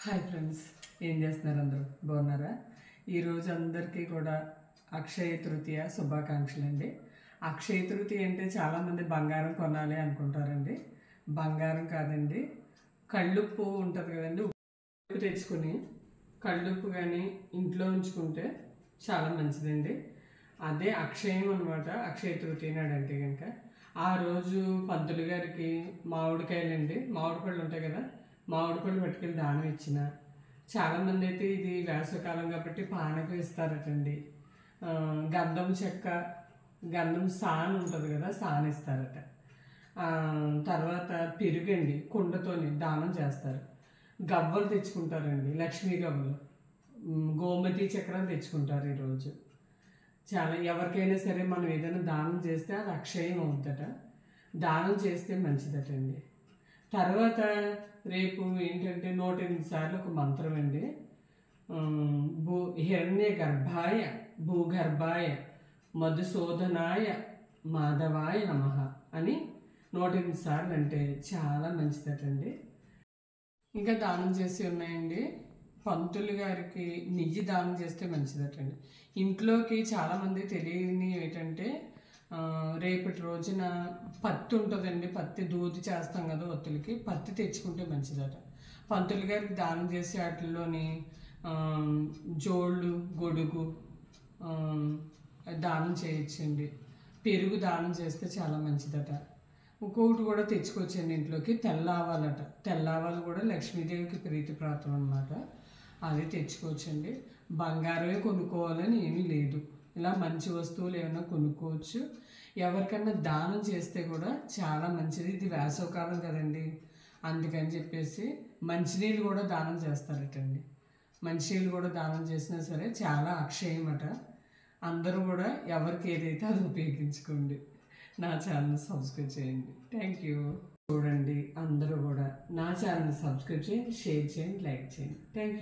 Hi friends, ఏం చేస్తున్నారు? అందరూ బాగున్నారా? ఈరోజు అందరికీ కూడా అక్షయ తృతీయ శుభాకాంక్షలు అండి. అక్షయ తృతీయ అంటే చాలామంది బంగారం కొనాలి అనుకుంటారండి. బంగారం కాదండి, కళ్ళుప్పు ఉంటుంది కదండి, ఉప్పు తెచ్చుకొని కళ్ళుప్పు కానీ ఇంట్లో ఉంచుకుంటే చాలా మంచిదండి. అదే అక్షయం అనమాట. అక్షయ తృతీయ నాడు అంటే కనుక ఆ రోజు పంతులు గారికి మామిడికాయలండి, మామిడి పళ్ళు ఉంటాయి కదా, మామిడి పళ్ళు పట్టుకెళ్ళి దానం ఇచ్చిన చాలామంది అయితే ఇది వేసవకాలం కాబట్టి పానకం ఇస్తారటండి. గంధం చెక్క, గంధం సాన్ ఉంటుంది కదా, సాన్ ఇస్తారట. తర్వాత పెరుగండి కుండతోని దానం చేస్తారు. గవ్వలు తెచ్చుకుంటారండి, లక్ష్మీ గవ్వలు, గోమతి చక్రం తెచ్చుకుంటారు ఈరోజు. చాలా ఎవరికైనా సరే మనం ఏదైనా దానం చేస్తే అది అక్షయం అవుతుందట, దానం చేస్తే మంచిదటండి. తర్వాత రేపు ఏంటంటే 108 సార్లు ఒక మంత్రం అండి. హిరణ్య గర్భాయ భూగర్భాయ మధుసూదనాయ మాధవాయ నమః అని 108 సార్లు అంటే చాలా మంచిదటండి. ఇంకా దానం చేసి ఉన్నాయండి. పంతులు గారికి నెయ్యి దానం చేస్తే మంచిదటండి. ఇంట్లోకి చాలామంది తెలియని ఏంటంటే రేపటి రోజున పత్తి ఉంటుందండి, పత్తి దూది చేస్తాం కదా ఒత్తులకి, పత్తి తెచ్చుకుంటే మంచిదట. పంతులు గారికి దానం చేసే వాటిల్లోని జోళ్ళు, గొడుగు దానం చేయొచ్చండి. పెరుగు దానం చేస్తే చాలా మంచిదట. ఇంకొకటి కూడా తెచ్చుకోవచ్చండి ఇంట్లోకి, తెల్లావాలట. తెల్లావాలు కూడా లక్ష్మీదేవికి ప్రీతిప్రాతం అనమాట, అది తెచ్చుకోవచ్చండి. బంగారమే కొనుక్కోవాలని ఏమీ లేదు, ఇలా మంచి వస్తువులు ఏమైనా కొనుక్కోవచ్చు. ఎవరికైనా దానం చేస్తే కూడా చాలా మంచిది. ఇది వేసవకాలం కదండి, అందుకని చెప్పేసి మంచినీళ్ళు కూడా దానం చేస్తారటండి. మంచినీళ్ళు కూడా దానం చేసినా సరే చాలా అక్షయమట. అందరూ కూడా ఎవరికి ఏదైతే అది ఉపయోగించుకోండి. నా ఛానల్ సబ్స్క్రైబ్ చేయండి. Thank you. చూడండి, అందరూ కూడా నా ఛానల్ సబ్స్క్రైబ్ చేయండి, షేర్ చేయండి, లైక్ చేయండి. Thank you.